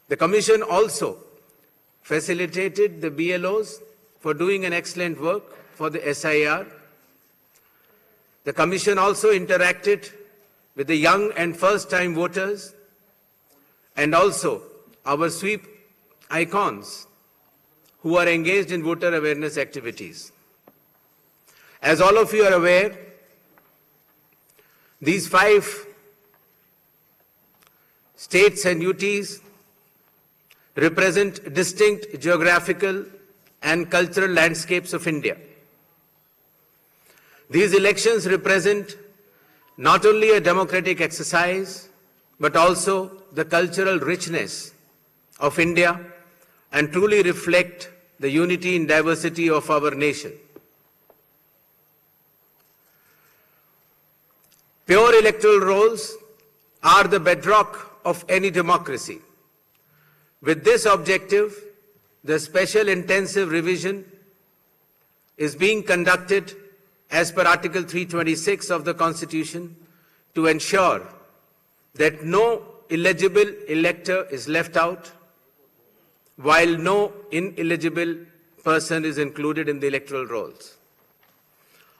The Commission also facilitated the BLOs for doing an excellent work for the SIR. The Commission also interacted with the young and first-time voters and also our sweep icons who are engaged in voter awareness activities. As all of you are aware, these 5 states and UTs represent distinct geographical and cultural landscapes of India. These elections represent not only a democratic exercise, but also the cultural richness of India and truly reflect the unity and diversity of our nation. Pure electoral rolls are the bedrock of any democracy. With this objective, the special intensive revision is being conducted as per Article 326 of the Constitution to ensure that no illegible elector is left out, while no ineligible person is included in the electoral rolls.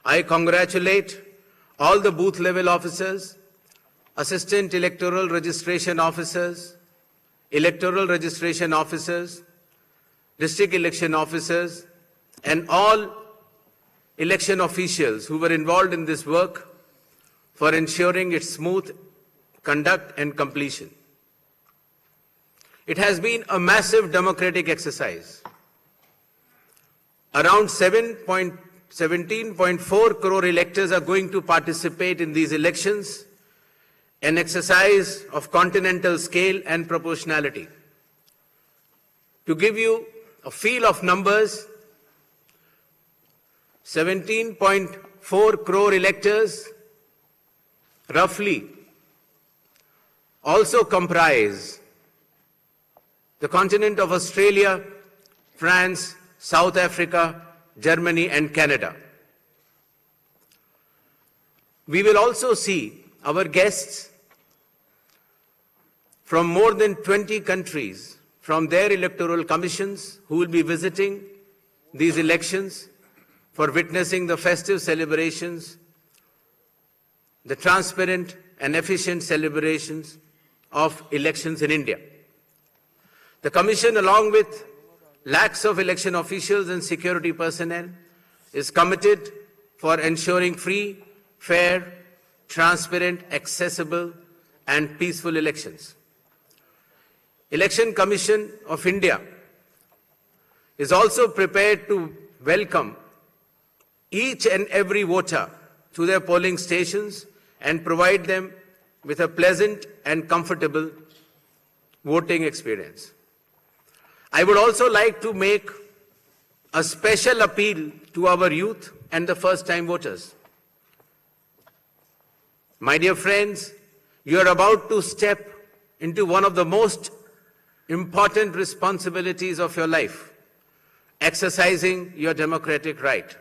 I congratulate all the booth-level officers, assistant electoral registration officers, electoral registration officers, district election officers, and all election officials who were involved in this work for ensuring its smooth conduct and completion. It has been a massive democratic exercise. Around 17.4 crore electors are going to participate in these elections, an exercise of continental scale and proportionality. To give you a feel of numbers, 17.4 crore electors roughly also comprise the continent of Australia, France, South Africa, Germany, and Canada. We will also see our guests from more than 20 countries from their electoral commissions who will be visiting these elections for witnessing the festive celebrations, the transparent and efficient celebrations of elections in India. The Commission, along with lakhs of election officials and security personnel, is committed for ensuring free, fair, transparent, accessible, and peaceful elections. Election Commission of India is also prepared to welcome each and every voter to their polling stations and provide them with a pleasant and comfortable voting experience. I would also like to make a special appeal to our youth and the first-time voters. My dear friends, you are about to step into one of the most important responsibilities of your life, exercising your democratic right,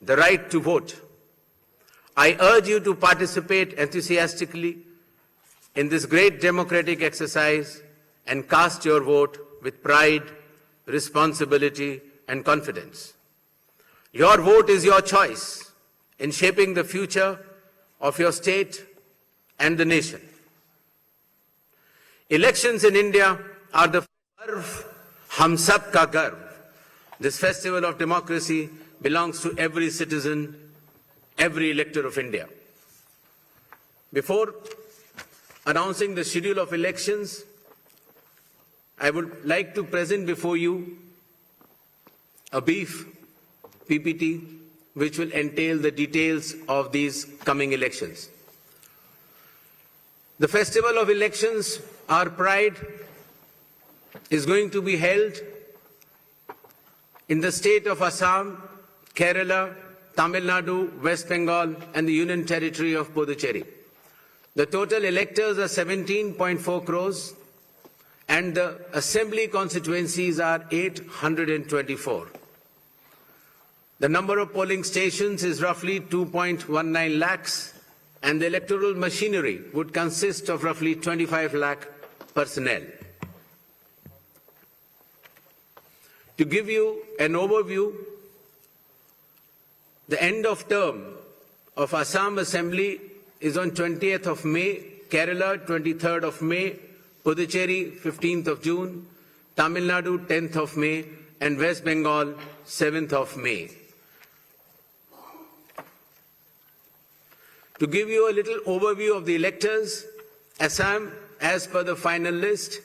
the right to vote. I urge you to participate enthusiastically in this great democratic exercise and cast your vote with pride, responsibility, and confidence. Your vote is your choice in shaping the future of your state and the nation. Elections in India are the Parv Hum Sab Ka Garv. This festival of democracy belongs to every citizen, every elector of India. Before announcing the schedule of elections, I would like to present before you a brief PPT which will entail the details of these coming elections. The festival of elections, our pride, is going to be held in the state of Assam, Kerala, Tamil Nadu, West Bengal, and the Union Territory of Puducherry. The total electors are 17.4 crores, and the assembly constituencies are 824. The number of polling stations is roughly 2.19 lakhs, and the electoral machinery would consist of roughly 25 lakh personnel. To give you an overview, the end of term of Assam Assembly is on 20th of May, Kerala 23rd of May, Puducherry 15th of June, Tamil Nadu 10th of May, and West Bengal 7th of May. To give you a little overview of the electors, Assam, as per the final list,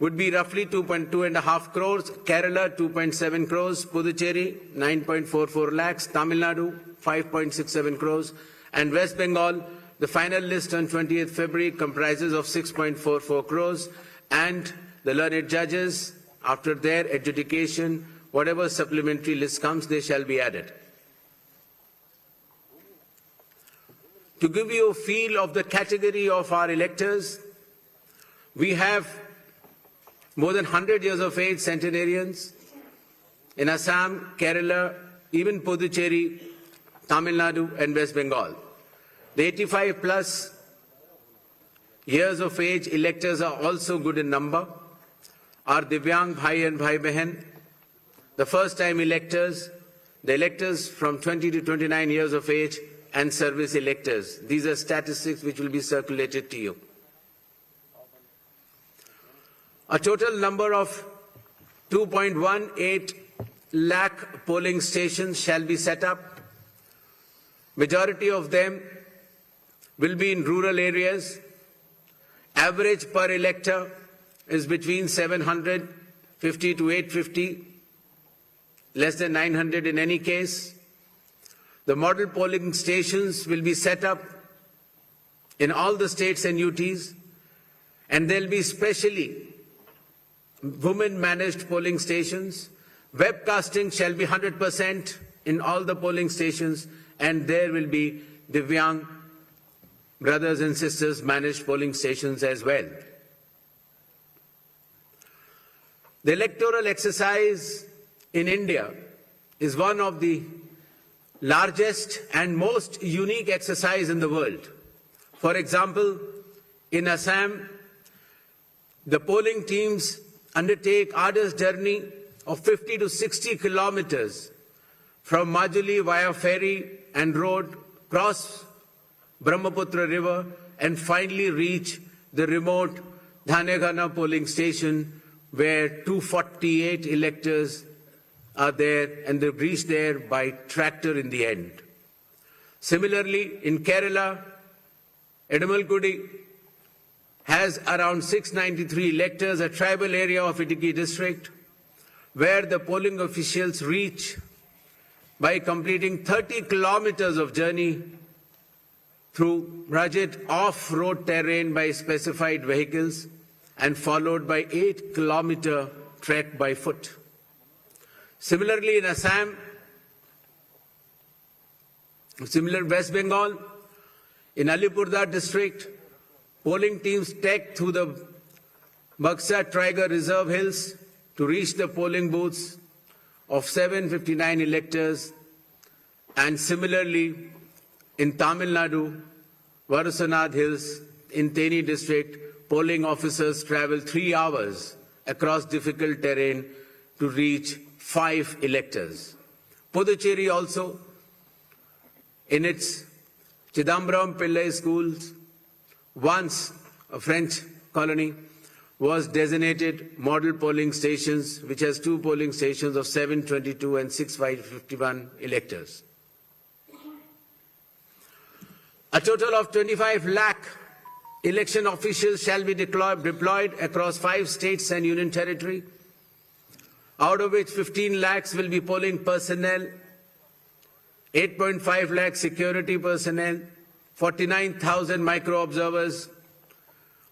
would be roughly 2.5 crores, Kerala 2.7 crores, Puducherry 9.44 lakhs, Tamil Nadu 5.67 crores, and West Bengal, the final list on 20th February comprises of 6.44 crores, and the learned judges, after their adjudication, whatever supplementary list comes, they shall be added. To give you a feel of the category of our electors, we have more than 100 years of age centenarians in Assam, Kerala, even Puducherry, Tamil Nadu, and West Bengal. The 85 plus years of age electors are also good in number. Our Divyang Bhai and Bhai Behan, the first time electors, the electors from 20 to 29 years of age, and service electors. These are statistics which will be circulated to you. A total number of 2.18 lakh polling stations shall be set up. Majority of them will be in rural areas. Average per elector is between 750 to 850, less than 900 in any case. The model polling stations will be set up in all the states and UTs, and there will be specially women-managed polling stations. Webcasting shall be 100% in all the polling stations, and there will be Divyang brothers and sisters managed polling stations as well. The electoral exercise in India is one of the largest and most unique exercise in the world. For example, in Assam, the polling teams undertake arduous journey of 50 to 60 kilometers from Majuli via ferry and road, cross Brahmaputra River, and finally reach the remote Dhanegana polling station where 248 electors are there, and they reach there by tractor in the end. Similarly, in Kerala, Edamalgudi has around 693 electors, a tribal area of Idukki district, where the polling officials reach by completing 30 kilometers of journey through rugged off-road terrain by specified vehicles and followed by 8-kilometer trek by foot. Similarly, in Assam, similar West Bengal, in Alipurduar district, polling teams trek through the Baksa Tiger Reserve Hills to reach the polling booths of 759 electors. And similarly, in Tamil Nadu, Varusanath Hills, in Theni district, polling officers travel 3 hours across difficult terrain to reach 5 electors. Puducherry also, in its Chidambaram Pillai schools, once a French colony, was designated model polling stations, which has 2 polling stations of 722 and 651 electors. A total of 25 lakh election officials shall be deployed across 5 states and union territory, out of which 15 lakhs will be polling personnel, 8.5 lakh security personnel, 49,000 micro-observers,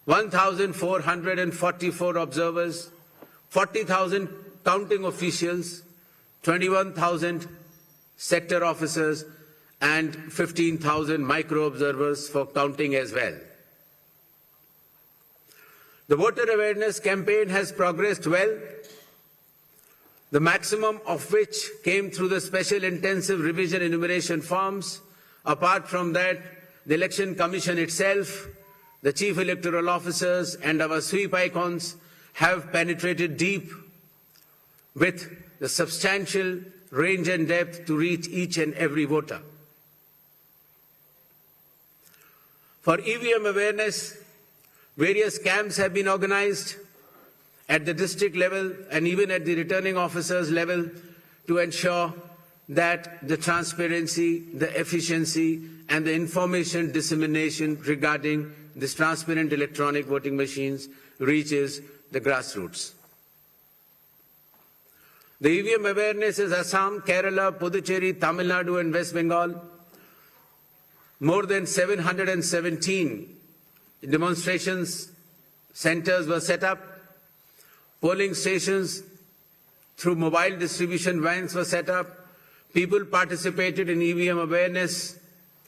1,444 observers, 40,000 counting officials, 21,000 sector officers, and 15,000 micro-observers for counting as well. The voter awareness campaign has progressed well, the maximum of which came through the special intensive revision enumeration forms. Apart from that, the Election Commission itself, the Chief Electoral Officers and our sweep icons have penetrated deep with the substantial range and depth to reach each and every voter. For EVM awareness, various camps have been organized at the district level and even at the returning officers level to ensure that the transparency, the efficiency, and the information dissemination regarding this transparent electronic voting machines reaches the grassroots. The EVM awareness is Assam, Kerala, Puducherry, Tamil Nadu, and West Bengal. More than 717 demonstrations centers were set up. Polling stations through mobile distribution vans were set up. People participated in EVM awareness,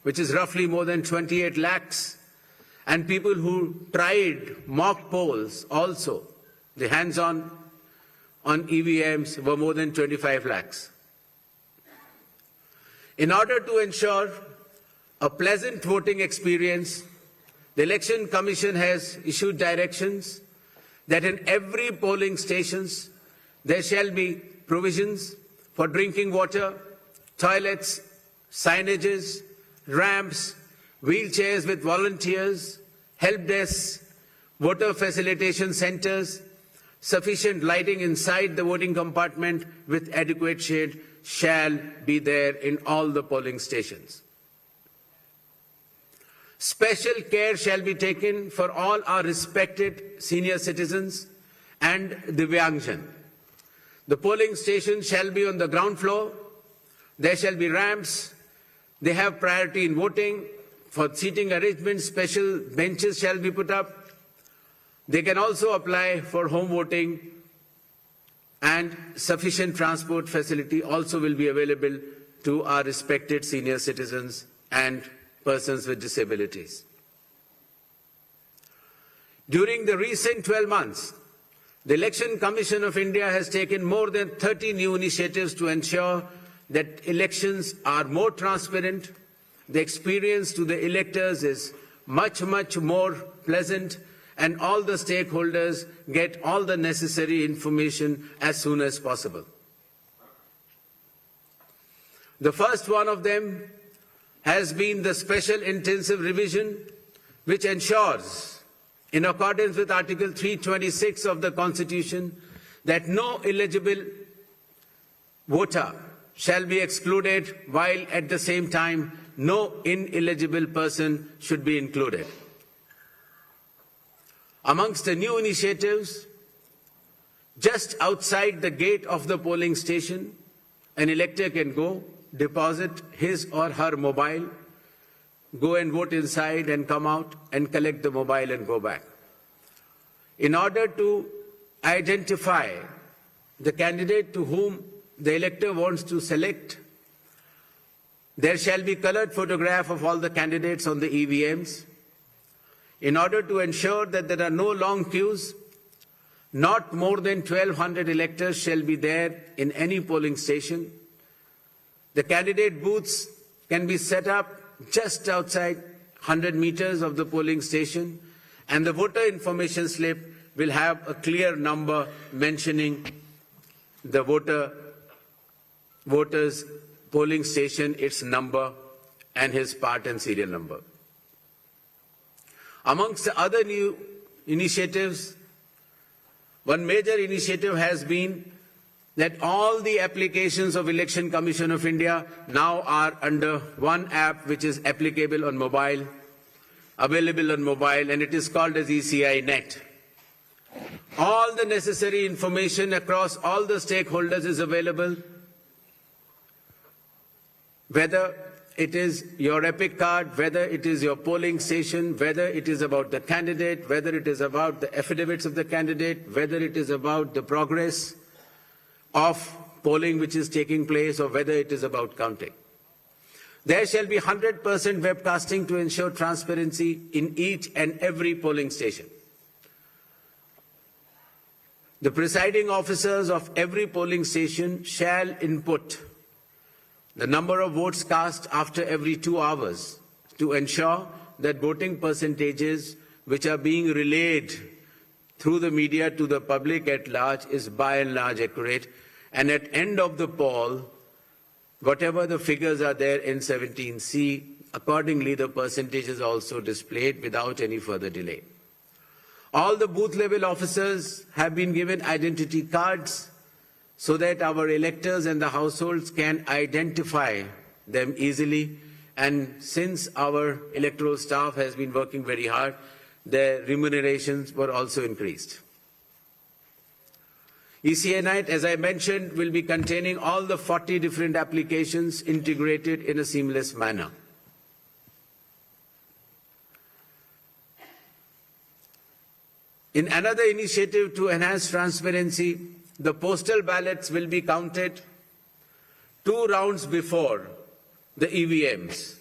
which is roughly more than 28 lakhs. And people who tried mock polls also, the hands-on on EVMs were more than 25 lakhs. In order to ensure a pleasant voting experience, the Election Commission has issued directions that in every polling stations there shall be provisions for drinking water, toilets, signages, ramps, wheelchairs with volunteers, help desks, voter facilitation centers, sufficient lighting inside the voting compartment with adequate shade shall be there in all the polling stations. Special care shall be taken for all our respected senior citizens and Divyangjan. The polling station shall be on the ground floor. There shall be ramps. They have priority in voting. For seating arrangements, special benches shall be put up. They can also apply for home voting, and sufficient transport facility also will be available to our respected senior citizens and persons with disabilities. During the recent 12 months, the Election Commission of India has taken more than 30 new initiatives to ensure that elections are more transparent. The experience to the electors is much more pleasant, and all the stakeholders get all the necessary information as soon as possible. The first one of them has been the special intensive revision, which ensures, in accordance with Article 326 of the Constitution, that no eligible voter shall be excluded, while at the same time no ineligible person should be included. Amongst the new initiatives, just outside the gate of the polling station, an elector can go, deposit his or her mobile, go and vote inside and come out and collect the mobile and go back. In order to identify the candidate to whom the elector wants to select, there shall be colored photograph of all the candidates on the EVMs. In order to ensure that there are no long queues, not more than 1,200 electors shall be there in any polling station. The candidate booths can be set up just outside 100 meters of the polling station, and the voter information slip will have a clear number mentioning the voter's polling station, its number, and his part and serial number. Amongst the other new initiatives, one major initiative has been that all the applications of Election Commission of India now are under one app which is applicable on mobile, available on mobile, and it is called as ECI Net. All the necessary information across all the stakeholders is available, whether it is your EPIC card, whether it is your polling station, whether it is about the candidate, whether it is about the affidavits of the candidate, whether it is about the progress of polling which is taking place, or whether it is about counting. There shall be 100% webcasting to ensure transparency in each and every polling station. The presiding officers of every polling station shall input the number of votes cast after every 2 hours to ensure that voting percentages which are being relayed through the media to the public at large is by and large accurate. and at end of the poll, whatever the figures are there in 17C, accordingly the percentage is also displayed without any further delay. All the booth level officers have been given identity cards so that our electors and the households can identify them easily. And since our electoral staff has been working very hard, their remunerations were also increased. ECI Night, as I mentioned, will be containing all the 40 different applications integrated in a seamless manner. In another initiative to enhance transparency, the postal ballots will be counted 2 rounds before the EVMs.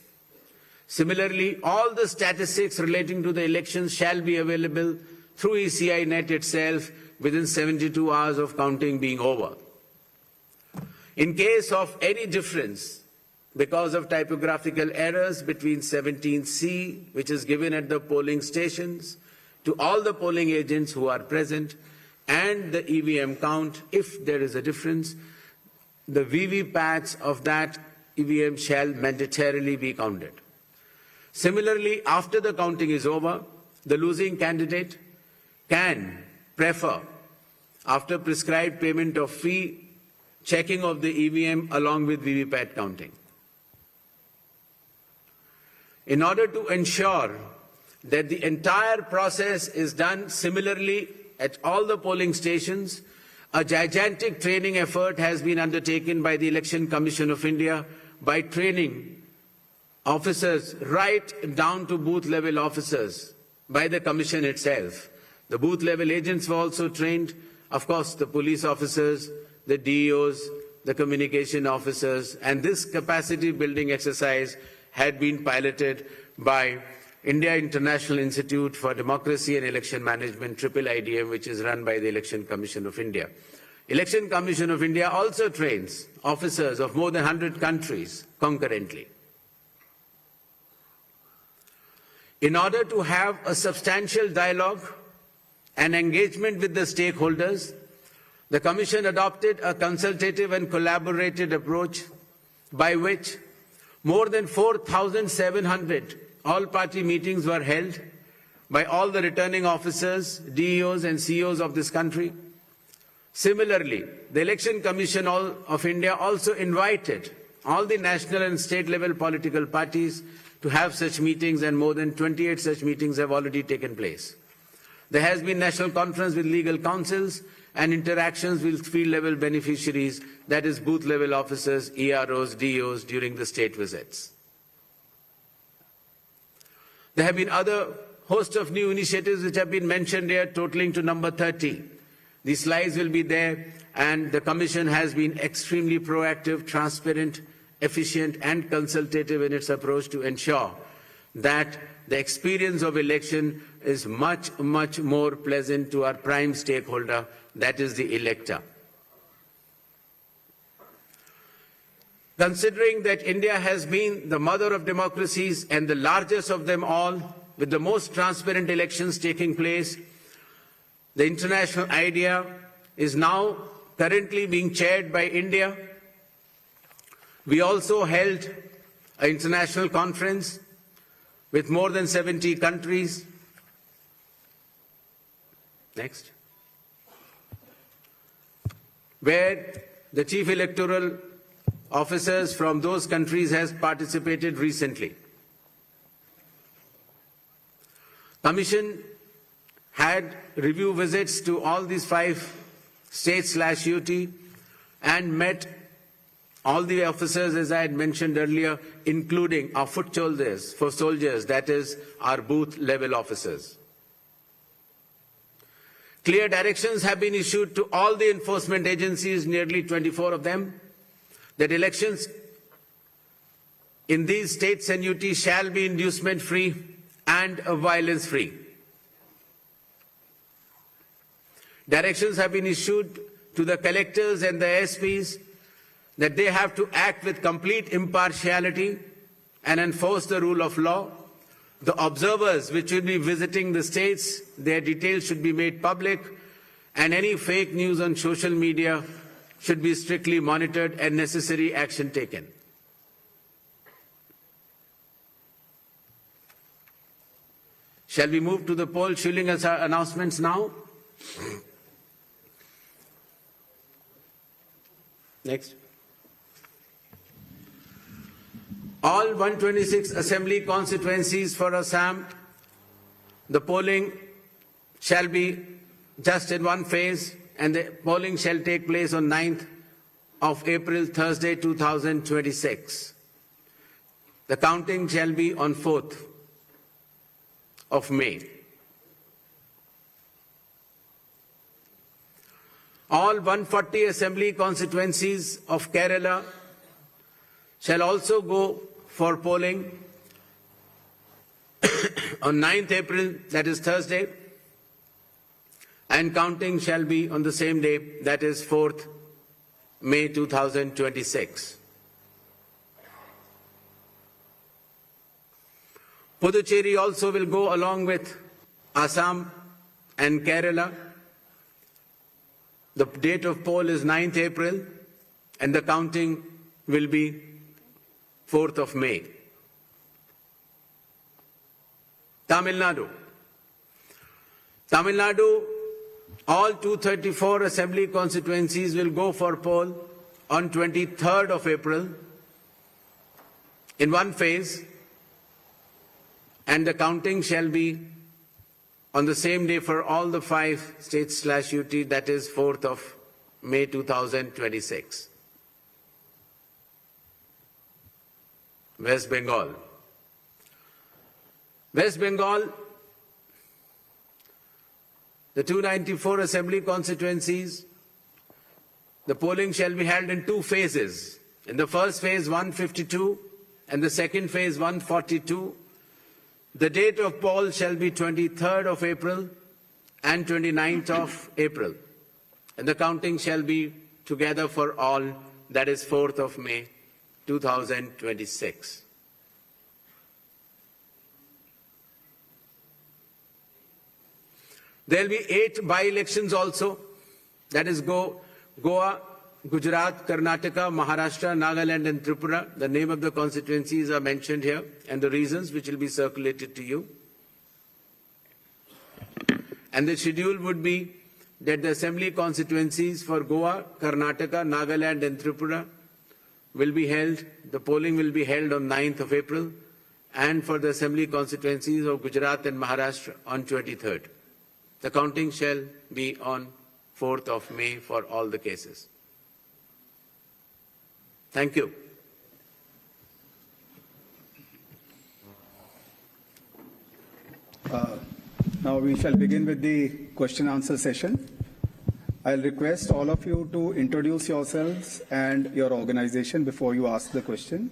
Similarly, all the statistics relating to the elections shall be available through ECI Net itself within 72 hours of counting being over. In case of any difference because of typographical errors between 17C, which is given at the polling stations, to all the polling agents who are present, and the EVM count, if there is a difference, the VVPATs of that EVM shall mandatorily be counted. Similarly, after the counting is over, the losing candidate can prefer, after prescribed payment of fee, checking of the EVM along with VVPAT counting. In order to ensure that the entire process is done similarly at all the polling stations, a gigantic training effort has been undertaken by the Election Commission of India by training officers right down to booth level officers by the Commission itself. The booth level agents were also trained, of course, the police officers, the DEOs, the communication officers, and this capacity building exercise had been piloted by India International Institute for Democracy and Election Management, IIIDM, which is run by the Election Commission of India. Election Commission of India also trains officers of more than 100 countries concurrently. In order to have a substantial dialogue and engagement with the stakeholders, the Commission adopted a consultative and collaborative approach by which more than 4,700 all-party meetings were held by all the returning officers, DEOs and CEOs of this country. Similarly, the Election Commission of India also invited all the national and state level political parties to have such meetings, and more than 28 such meetings have already taken place. There has been national conference with legal councils and interactions with field level beneficiaries, that is booth level officers, EROs, DEOs during the state visits. There have been other host of new initiatives which have been mentioned here, totaling to number 30. These slides will be there, and the Commission has been extremely proactive, transparent, efficient and consultative in its approach to ensure that the experience of election is much more pleasant to our prime stakeholder, that is the elector. Considering that India has been the mother of democracies and the largest of them all, with the most transparent elections taking place, the international idea is now currently being chaired by India. We also held an international conference with more than 70 countries. Next. Where the chief electoral officers from those countries has participated recently. Commission had review visits to all these 5 states/UT and met all the officers, as I had mentioned earlier, including our foot soldiers, that is our booth level officers. Clear directions have been issued to all the enforcement agencies, nearly 24 of them, that elections in these states and UT shall be inducement-free and violence-free. Directions have been issued to the collectors and the SPs that they have to act with complete impartiality and enforce the rule of law. The observers which will be visiting the states, their details should be made public, and any fake news on social media should be strictly monitored and necessary action taken. Shall we move to the poll shilling announcements now? Next. All 126 assembly constituencies for Assam, the polling shall be just in one phase, and the polling shall take place on 9th of April, Thursday, 2026. The counting shall be on 4th of May. All 140 assembly constituencies of Kerala shall also go for polling on 9th April, that is Thursday, and counting shall be on the same day, that is 4th May 2026. Puducherry also will go along with Assam and Kerala. The date of poll is 9th April and the counting will be 4th of May. Tamil Nadu. Tamil Nadu, all 234 assembly constituencies will go for poll on 23rd of April in one phase, and the counting shall be on the same day for all the 5 states/UT, that is 4th of May 2026. West Bengal. West Bengal, the 294 assembly constituencies, the polling shall be held in 2 phases. In the first phase, 152, and the second phase, 142. The date of poll shall be 23rd of April and 29th of April, and the counting shall be together for all, that is 4th of May 2026. There will be 8 by-elections also, that is Goa, Gujarat, Karnataka, Maharashtra, Nagaland and Tripura. The name of the constituencies are mentioned here and the reasons, which will be circulated to you. And the schedule would be that the assembly constituencies for Goa, Karnataka, Nagaland and Tripura will be held, the polling will be held on 9th of April, and for the assembly constituencies of Gujarat and Maharashtra on 23rd. The counting shall be on 4th of May for all the cases. Thank you. Now we shall begin with the question-answer session. I'll request all of you to introduce yourselves and your organization before you ask the question.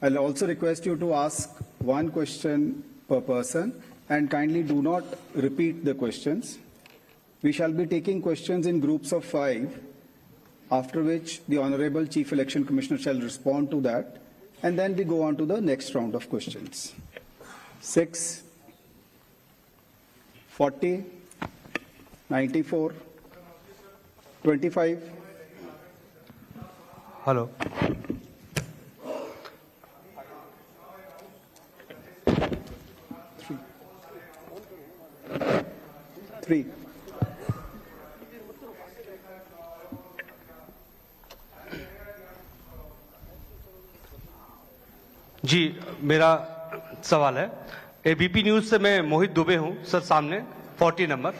I'll also request you to ask one question per person and kindly do not repeat the questions. We shall be taking questions in groups of 5, after which the Honorable Chief Election Commissioner shall respond to that, and then we go on to the next round of questions. 6, 40, 94, 25. Hello. 3. जी, मेरा सवाल है ABP news से मैं मोहित दुबे हूं sir, सामने 40 number.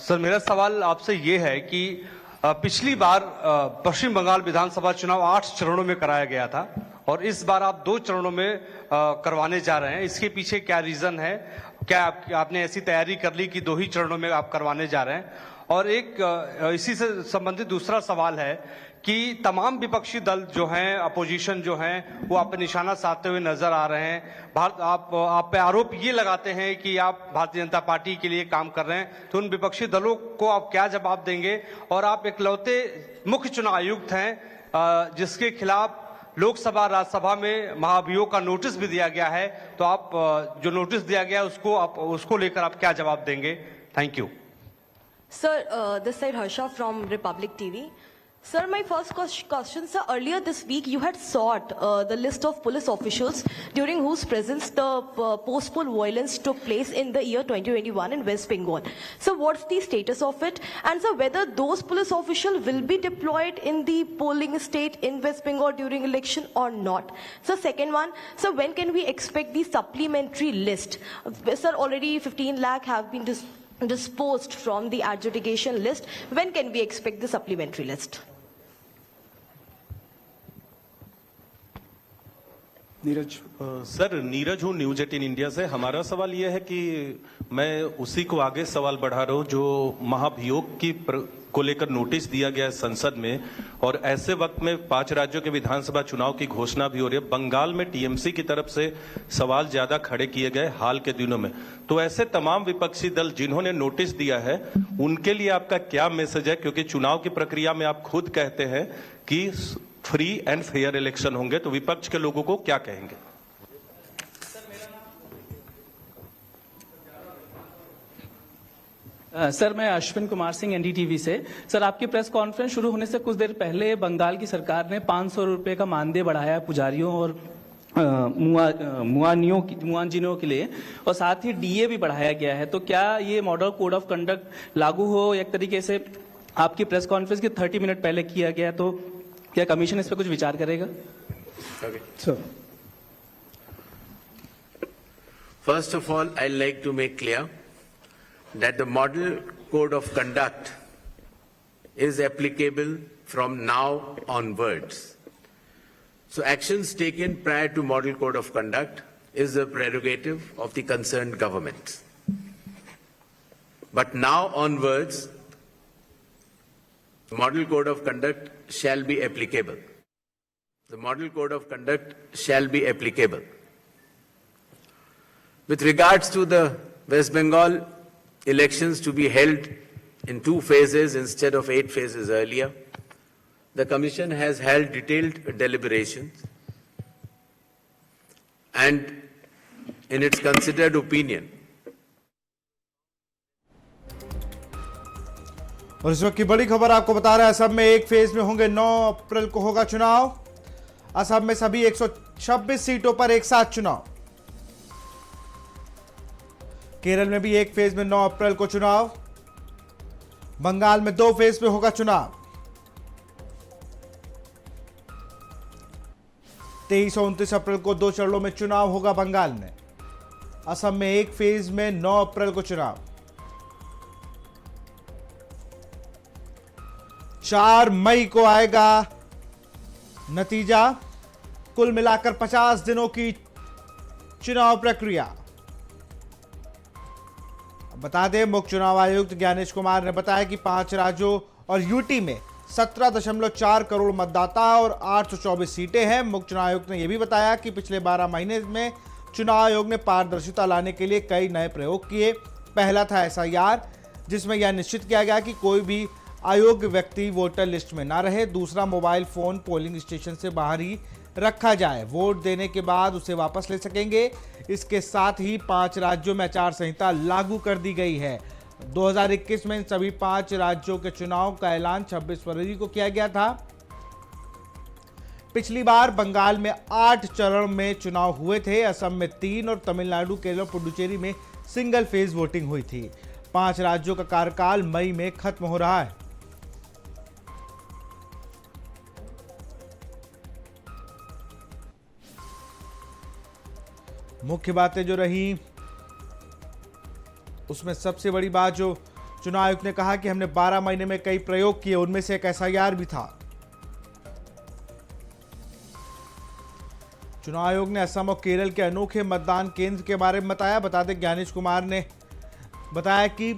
Sir मेरा सवाल आपसे ये है कि पिछली बार पश्चिम बंगाल विधानसभा चुनाव 8 चरणों में कराया गया था और इस बार आप 2 चरणों में करवाने जा रहे हैं। इसके पीछे क्या रीजन है? क्या आपने ऐसी तैयारी कर ली कि 2 ही चरणों में आप करवाने जा रहे हैं? और एक इसी से संबंधित दूसरा सवाल है कि तमाम विपक्षी दल जो हैं, अपोजिशन जो हैं, वो आप पे निशाना साधते हुए नजर आ रहे हैं। आप पे आरोप ये लगाते हैं कि आप भारतीय जनता पार्टी के लिए काम कर रहे हैं, तो उन विपक्षी दलों को आप क्या जवाब देंगे? और आप इकलौते मुख्य चुनाव आयुक्त हैं जिसके खिलाफ लोकसभा राज्यसभा में महाभियोग का नोटिस भी दिया गया है, तो आप जो नोटिस दिया गया है उसको लेकर आप क्या जवाब देंगे? Thank you. Sir, this side Harsha from Republic TV. Sir, my first question, sir, earlier this week you had sought the list of police officials during whose presence the post-poll violence took place in the year 2021 in West Bengal. So what's the status of it? And sir, whether those police officials will be deployed in the polling state in West Bengal during election or not? So second one, so when can we expect the supplementary list? Sir, already 15 lakh have been disposed from the adjudication list. When can we expect the supplementary list? Neeraj, sir Neeraj हूँ news 18 India से। हमारा सवाल यह है कि मैं उसी को आगे सवाल बढ़ा रहा हूँ जो महाभियोग को लेकर नोटिस दिया गया है संसद में, और ऐसे वक्त में 5 राज्यों के विधानसभा चुनाव की घोषणा भी हो रही है। बंगाल में टीएमसी की तरफ से सवाल ज्यादा खड़े किए गए हाल के दिनों में। तो ऐसे तमाम विपक्षी दल जिन्होंने नोटिस दिया है उनके लिए आपका क्या मैसेज है? क्योंकि चुनाव की प्रक्रिया में आप खुद कहते हैं कि फ्री एंड फेयर इलेक्शन होंगे, तो विपक्ष के लोगों को क्या कहेंगे? सर, मैं अश्विन कुमार सिंह एनडीटीवी से। सर, आपकी प्रेस कॉन्फ्रेंस शुरू होने से कुछ देर पहले बंगाल की सरकार ने 500 रुपए का मानदेय बढ़ाया पुजारियों और मुआजिनों के लिए, और साथ ही डीए भी बढ़ाया गया है। तो क्या ये मॉडल कोड ऑफ कंडक्ट लागू हो एक तरीके से आपकी प्रेस कॉन्फ्रेंस के 30 मिनट पहले किया गया, तो क्या कमीशन इस पर कुछ विचार करेगा? sir. First of all, I'd like to make clear that the model code of conduct is applicable from now onwards. So actions taken prior to model code of conduct is the prerogative of the concerned government. But now onwards, the model code of conduct shall be applicable. The model code of conduct shall be applicable. With regards to the West Bengal elections to be held in 2 phases instead of 8 phases earlier, the Commission has held detailed deliberations, and in its considered opinion, और इस वक्त की बड़ी खबर आपको बता रहा है, असम में एक फेज में होंगे 9 अप्रैल को होगा चुनाव। असम में सभी 126 सीटों पर एक साथ चुनाव। केरल में भी एक फेज में 9 अप्रैल को चुनाव। बंगाल में 2 फेज में होगा चुनाव। 23 और 29 अप्रैल को 2 चरणों में चुनाव होगा बंगाल में। असम में एक फेज में 9 अप्रैल को चुनाव। 4 मई को आएगा नतीजा। कुल मिलाकर 50 दिनों की चुनाव प्रक्रिया। बता दें, मुख्य चुनाव आयुक्त ज्ञानेश कुमार ने बताया कि 5 राज्यों और यूटी में 17.4 करोड़ मतदाता और 824 सीटें हैं। मुख्य चुनाव आयुक्त ने यह भी बताया कि पिछले 12 महीने में चुनाव आयोग ने पारदर्शिता लाने के लिए कई नए प्रयोग किए। पहला था एसआईआर, जिसमें यह निश्चित किया गया कि कोई भी अयोग्य व्यक्ति वोटर लिस्ट में ना रहे। दूसरा, मोबाइल फोन पोलिंग स्टेशन से बाहर ही रखा जाए, वोट देने के बाद उसे वापस ले सकेंगे। इसके साथ ही 5 राज्यों में आचार संहिता लागू कर दी गई है। 2021 में इन सभी 5 राज्यों के चुनाव का ऐलान 26 फरवरी को किया गया था। पिछली बार बंगाल में 8 चरण में चुनाव हुए थे। असम में 3 और तमिलनाडु, केरल और पुडुचेरी में सिंगल फेज वोटिंग हुई थी। 5 राज्यों का कार्यकाल मई में खत्म हो रहा है। मुख्य बातें जो रही, उसमें सबसे बड़ी बात जो चुनाव आयुक्त ने कहा कि हमने 12 महीने में कई प्रयोग किए, उनमें से एक एसआईआर भी था। चुनाव आयोग ने असम और केरल के अनोखे मतदान केंद्र के बारे में बताया। बता दें, ज्ञानेश कुमार ने बताया कि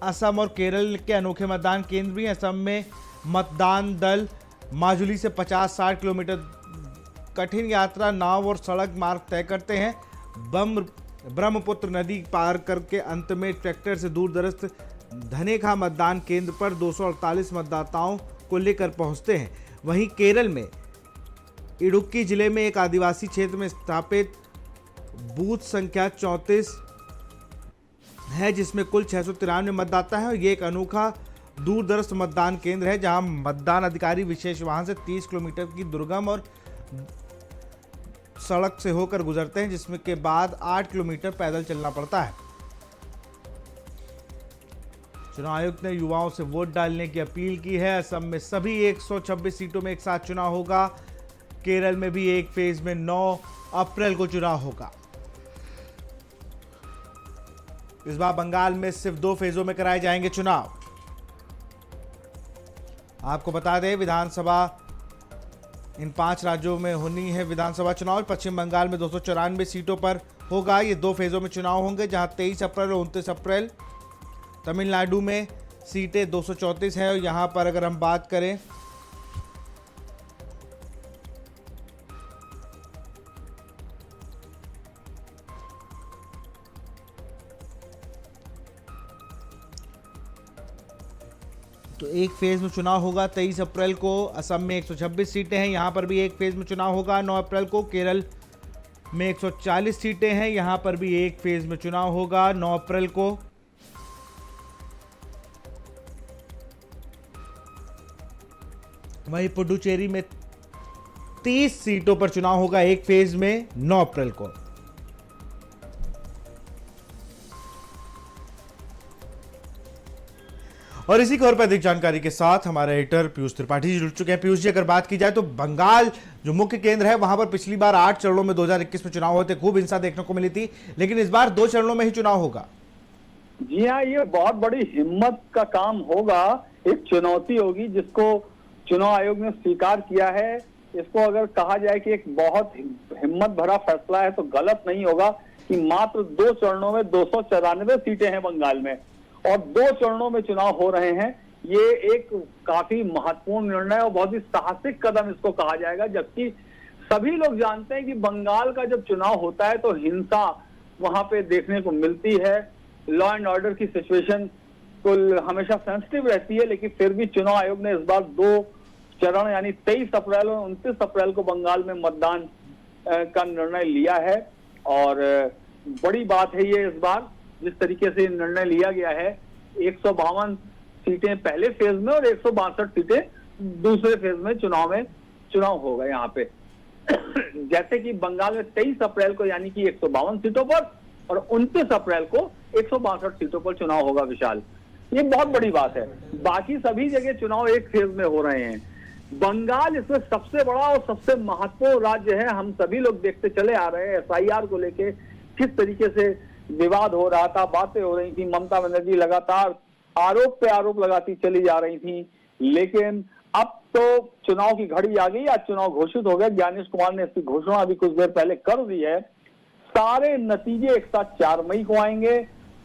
असम और केरल के अनोखे मतदान केंद्र भी हैं। असम में मतदान दल माजुली से 50-60 किलोमीटर कठिन यात्रा नाव और सड़क मार्ग तय करते हैं। ब्रह्मपुत्र नदी पार करके अंत में ट्रैक्टर से दूर दराज धनेखा मतदान केंद्र पर 248 मतदाताओं को लेकर पहुंचते हैं। वहीं केरल में इडुक्की जिले में एक आदिवासी क्षेत्र में स्थापित बूथ संख्या 34 है जिसमें कुल 693 मतदाता है और ये एक अनोखा दूरदर्श मतदान केंद्र है जहां मतदान अधिकारी विशेष वाहन से 30 किलोमीटर की दुर्गम और सड़क से होकर गुजरते हैं, जिसमें के बाद 8 किलोमीटर पैदल चलना पड़ता है। चुनाव आयुक्त ने युवाओं से वोट डालने की अपील की है। असम में सभी 126 सीटों में एक साथ चुनाव होगा। केरल में भी एक फेज में 9 अप्रैल को चुनाव होगा। इस बार बंगाल में सिर्फ 2 फेजों में कराए जाएंगे चुनाव। आपको बता दें, विधानसभा इन 5 राज्यों में होनी है विधानसभा चुनाव। पश्चिम बंगाल में 294 सीटों पर होगा। ये 2 फेजों में चुनाव होंगे, जहां 23 अप्रैल और 29 अप्रैल। तमिलनाडु में सीटें 234 है और यहां पर अगर हम बात करें तो एक फेज में चुनाव होगा 23 अप्रैल को। असम में 126 सीटें हैं, यहां पर भी एक फेज में चुनाव होगा 9 अप्रैल को। केरल में 140 सीटें हैं, यहां पर भी एक फेज में चुनाव होगा 9 अप्रैल को। वहीं पुडुचेरी में 30 सीटों पर चुनाव होगा एक फेज में 9 अप्रैल को। और इसी खबर पर अधिक जानकारी के साथ हमारे एडिटर पीयूष त्रिपाठी जी जुड़ चुके हैं। पीयूष जी, अगर बात की जाए तो बंगाल जो मुख्य केंद्र है वहां पर पिछली बार 8 चरणों में 2021 में चुनाव होते, खूब हिंसा देखने को मिली थी, लेकिन इस बार 2 चरणों में ही चुनाव होगा। जी हाँ, ये बहुत बड़ी हिम्मत का काम होगा, एक चुनौती होगी जिसको चुनाव आयोग ने स्वीकार किया है। इसको अगर कहा जाए कि एक बहुत हिम्मत भरा फैसला है तो गलत नहीं होगा कि मात्र 2 चरणों में 294 सीटें हैं बंगाल में और 2 चरणों में चुनाव हो रहे हैं। ये एक काफी महत्वपूर्ण निर्णय और बहुत ही साहसिक कदम इसको कहा जाएगा, जबकि सभी लोग जानते हैं कि बंगाल का जब चुनाव होता है तो हिंसा वहां पे देखने को मिलती है। लॉ एंड ऑर्डर की सिचुएशन तो हमेशा सेंसिटिव रहती है, लेकिन फिर भी चुनाव आयोग ने इस बार 2 चरण यानी 23 अप्रैल और 29 अप्रैल को बंगाल में मतदान का निर्णय लिया है। और बड़ी बात है ये इस बार जिस तरीके से निर्णय लिया गया है। 152 सीटें पहले फेज में और 162 सीटें दूसरे फेज में चुनाव होगा यहाँ पे। जैसे कि बंगाल में 23 अप्रैल को यानी कि 152 सीटों पर और 29 अप्रैल को 162 सीटों पर चुनाव होगा। विशाल, ये बहुत बड़ी बात है। बाकी सभी जगह चुनाव एक फेज में हो रहे हैं। बंगाल इसमें सबसे बड़ा और सबसे महत्वपूर्ण राज्य है। हम सभी लोग देखते चले आ रहे हैं SIR को लेके किस तरीके से विवाद हो रहा था, बातें हो रही थी। ममता बनर्जी लगातार आरोप पे आरोप लगाती चली जा रही थी, लेकिन अब तो चुनाव की घड़ी आ गई। आज चुनाव घोषित हो गया। ज्ञानेश कुमार ने इसकी घोषणा अभी कुछ देर पहले कर दी है। सारे नतीजे एक साथ 4 मई को आएंगे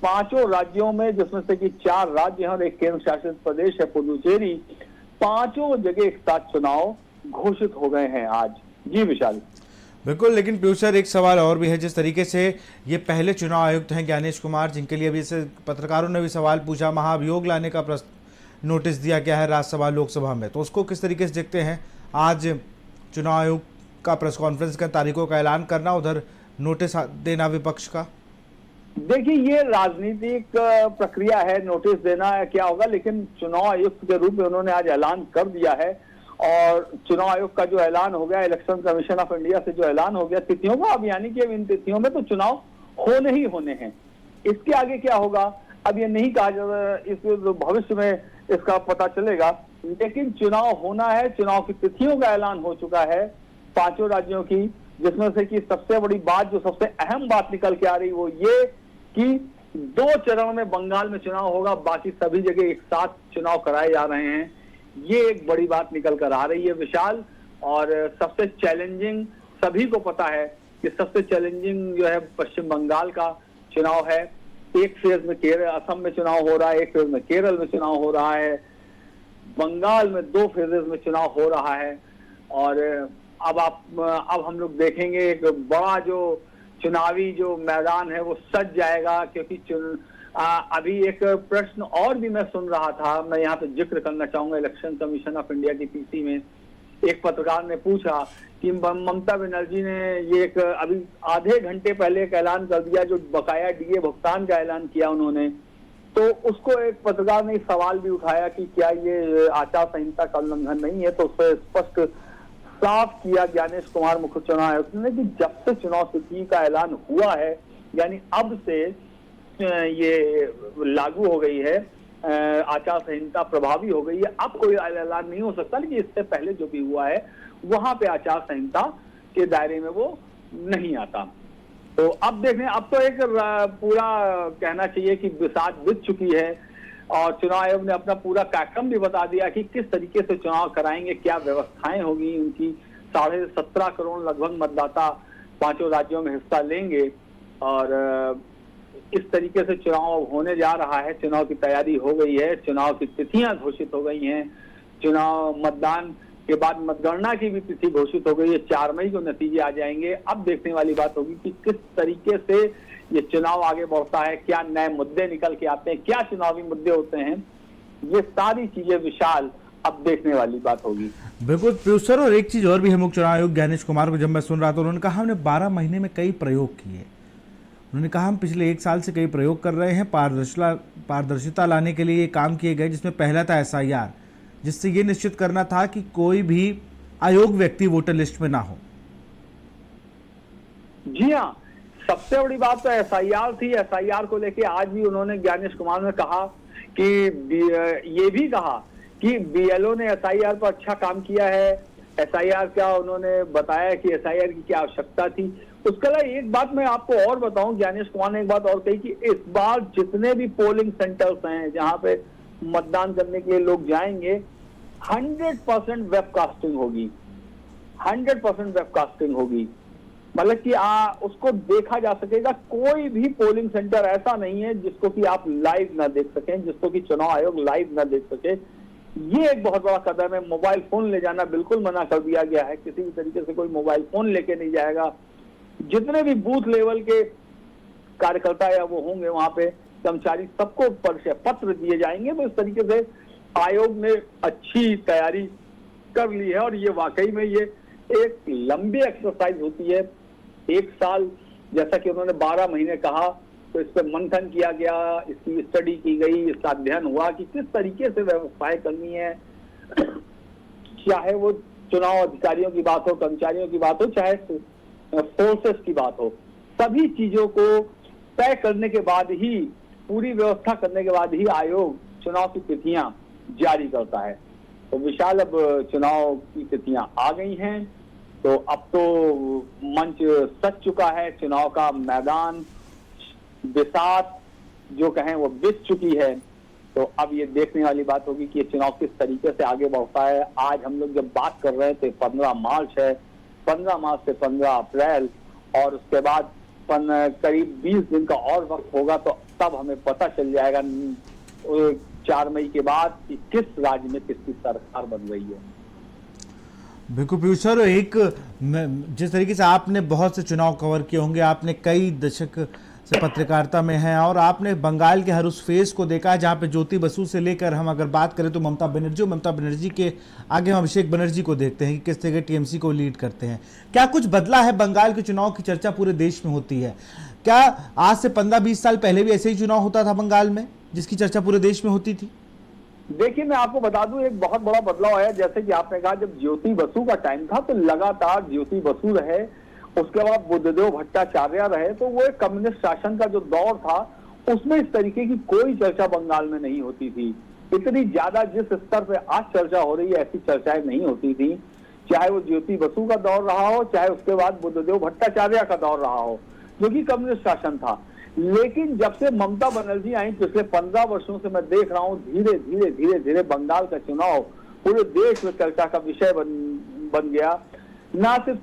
5 राज्यों में, जिसमें से कि 4 राज्य हैं और एक केंद्र शासित प्रदेश है पुडुचेरी। 5 जगह एक साथ चुनाव घोषित हो गए हैं आज। जी विशाल, बिल्कुल, लेकिन पीयूष सर, एक सवाल और भी है। जिस तरीके से ये पहले चुनाव आयुक्त हैं ज्ञानेश कुमार, जिनके लिए अभी से पत्रकारों ने भी सवाल पूछा, महाभियोग लाने का नोटिस दिया गया है राज्यसभा लोकसभा में, तो उसको किस तरीके से देखते हैं? आज चुनाव आयोग का प्रेस कॉन्फ्रेंस का तारीखों का ऐलान करना, उधर नोटिस देना विपक्ष का। देखिए, ये राजनीतिक प्रक्रिया है, नोटिस देना है क्या होगा, लेकिन चुनाव आयुक्त के रूप में उन्होंने आज ऐलान कर दिया है। और चुनाव आयोग का जो ऐलान हो गया, इलेक्शन कमीशन ऑफ इंडिया से जो ऐलान हो गया तिथियों का, अब यानी कि अब इन तिथियों में तो चुनाव होने ही होने हैं। इसके आगे क्या होगा अब ये नहीं कहा जा, इस भविष्य में इसका पता चलेगा, लेकिन चुनाव होना है। चुनाव की तिथियों का ऐलान हो चुका है 5 राज्यों की, जिसमें से कि सबसे बड़ी बात, जो सबसे अहम बात निकल के आ रही वो ये कि 2 चरण में बंगाल में चुनाव होगा, बाकी सभी जगह एक साथ चुनाव कराए जा रहे हैं। ये एक बड़ी बात निकल कर आ रही है विशाल। और सबसे चैलेंजिंग, सभी को पता है कि सबसे चैलेंजिंग जो है पश्चिम बंगाल का चुनाव है। एक फेज में असम में चुनाव हो रहा है, एक फेज में केरल में चुनाव हो रहा है, बंगाल में 2 फेजेस में चुनाव हो रहा है। और अब हम लोग देखेंगे एक बड़ा जो चुनावी जो मैदान है वो सज जाएगा, क्योंकि अभी एक प्रश्न और भी मैं सुन रहा था, मैं यहाँ पे जिक्र करना चाहूंगा इलेक्शन कमीशन ऑफ इंडिया की PC में एक पत्रकार ने पूछा कि ममता बनर्जी ने ये एक अभी आधे घंटे पहले एक ऐलान कर दिया, जो बकाया डीए भुगतान का ऐलान किया उन्होंने, तो उसको एक पत्रकार ने सवाल भी उठाया कि क्या ये आचार संहिता का उल्लंघन नहीं है, तो उससे स्पष्ट साफ किया ज्ञानेश कुमार मुख्य चुनाव आयुक्त ने कि जब से चुनाव तिथि का ऐलान हुआ है, यानी अब से ये लागू हो गई है, आचार संहिता प्रभावी हो गई है, अब कोई ऐलान नहीं हो सकता, लेकिन इससे पहले जो भी हुआ है वहां पे आचार संहिता के दायरे में वो नहीं आता। तो अब देखें, अब तो एक पूरा कहना चाहिए कि बिसात बीत चुकी है और चुनाव आयोग ने अपना पूरा कार्यक्रम भी बता दिया कि किस तरीके से चुनाव कराएंगे, क्या व्यवस्थाएं होगी उनकी। 17.5 करोड़ लगभग मतदाता 5 राज्यों में हिस्सा लेंगे और इस तरीके से चुनाव होने जा रहा है। चुनाव की तैयारी हो गई है, चुनाव की तिथियां घोषित हो गई हैं, चुनाव मतदान के बाद मतगणना की भी तिथि घोषित हो गई है, 4 मई को नतीजे आ जाएंगे। अब देखने वाली बात होगी कि किस तरीके से ये चुनाव आगे बढ़ता है, क्या नए मुद्दे निकल के आते हैं, क्या चुनावी मुद्दे होते हैं, ये सारी चीजें विशाल अब देखने वाली बात होगी। बिल्कुल पीयूष सर, और एक चीज और भी है, मुख्य चुनाव आयुक्त ज्ञानेश कुमार को जब मैं सुन रहा था, उन्होंने कहा हमने 12 महीने में कई प्रयोग किए। उन्होंने कहा हम पिछले 1 साल से कई प्रयोग कर रहे हैं, पारदर्शिता लाने के लिए ये काम किए गए, जिसमें पहला था SIR, जिससे ये निश्चित करना था कि कोई भी अयोग्य व्यक्ति वोटर लिस्ट में ना हो। जी हाँ, सबसे बड़ी बात तो SIR थी। SIR को लेके आज भी उन्होंने ज्ञानेश कुमार ने कहा कि ये भी कहा कि BLO ने SIR पर अच्छा काम किया है। SIR क्या उन्होंने बताया कि SIR की क्या आवश्यकता थी। उसके अलावा एक बात मैं आपको और बताऊं, ज्ञानेश कुमार ने एक बात और कही कि इस बार जितने भी पोलिंग सेंटर्स हैं जहां पे मतदान करने के लिए लोग जाएंगे, 100% वेबकास्टिंग होगी, 100% वेबकास्टिंग होगी। मतलब कि उसको देखा जा सकेगा। कोई भी पोलिंग सेंटर ऐसा नहीं है जिसको कि आप लाइव ना देख सकें, जिसको कि चुनाव आयोग लाइव ना देख सके। ये एक बहुत बड़ा कदम है। मोबाइल फोन ले जाना बिल्कुल मना कर दिया गया है, किसी भी तरीके से कोई मोबाइल फोन लेके नहीं जाएगा। जितने भी बूथ लेवल के कार्यकर्ता या वो होंगे वहां पे कर्मचारी, सबको परिचय पत्र दिए जाएंगे। तो इस तरीके से आयोग ने अच्छी तैयारी कर ली है और ये वाकई में ये एक लंबी एक्सरसाइज होती है। 1 साल जैसा कि उन्होंने 12 महीने कहा, तो इस पर मंथन किया गया, इसकी स्टडी की गई, इसका अध्ययन हुआ कि किस तरीके से व्यवस्थाएं करनी है, चाहे वो चुनाव अधिकारियों की बात हो, कर्मचारियों की बात हो, चाहे फोर्सेस की बात हो। सभी चीजों को तय करने के बाद ही, पूरी व्यवस्था करने के बाद ही आयोग चुनाव की तिथियां जारी करता है। तो विशाल, अब चुनाव की तिथियां आ गई हैं, तो अब तो मंच सज चुका है, चुनाव का मैदान, बिसात जो कहें वो बिछ चुकी है। तो अब ये देखने वाली बात होगी कि ये चुनाव किस तरीके से आगे बढ़ता है। आज हम लोग जब बात कर रहे थे 15 मार्च है, 15 मार्च से 15 अप्रैल, और उसके बाद करीब 20 दिन का और वक्त होगा, तो तब हमें पता चल जाएगा 4 मई के बाद कि किस राज्य में किसकी सरकार बन रही है। बिल्कुल पीयूष सर, एक जिस तरीके से आपने बहुत से चुनाव कवर किए होंगे, आपने कई दशक से पत्रकारिता में हैं और आपने बंगाल के हर उस फेज को देखा है जहाँ पे ज्योति बसु से लेकर हम अगर बात करें तो ममता बनर्जी के आगे हम अभिषेक बनर्जी को देखते हैं कि किस तरह TMC को लीड करते हैं। क्या कुछ बदला है? बंगाल के चुनाव की चर्चा पूरे देश में होती है, क्या आज से 15-20 साल पहले भी ऐसे ही चुनाव होता था बंगाल में जिसकी चर्चा पूरे देश में होती थी? देखिए, मैं आपको बता दूं, एक बहुत बड़ा बदलाव आया। जैसे कि आपने कहा, जब ज्योति बसु का टाइम था तो लगातार ज्योति बसु रहे, उसके बाद बुद्धदेव भट्टाचार्य रहे, तो वो एक कम्युनिस्ट शासन का जो दौर था उसमें इस तरीके की कोई चर्चा बंगाल में नहीं होती थी। इतनी ज्यादा जिस स्तर पे आज चर्चा हो रही है, ऐसी चर्चाएं नहीं होती थी। चाहे वो ज्योति बसु का दौर रहा हो, चाहे उसके बाद बुद्धदेव भट्टाचार्य का दौर रहा हो, जो कि कम्युनिस्ट शासन था। लेकिन जब से ममता बनर्जी आई, पिछले 15 वर्षों से मैं देख रहा हूँ, धीरे धीरे बंगाल का चुनाव पूरे देश में चर्चा का विषय बन गया। ना सिर्फ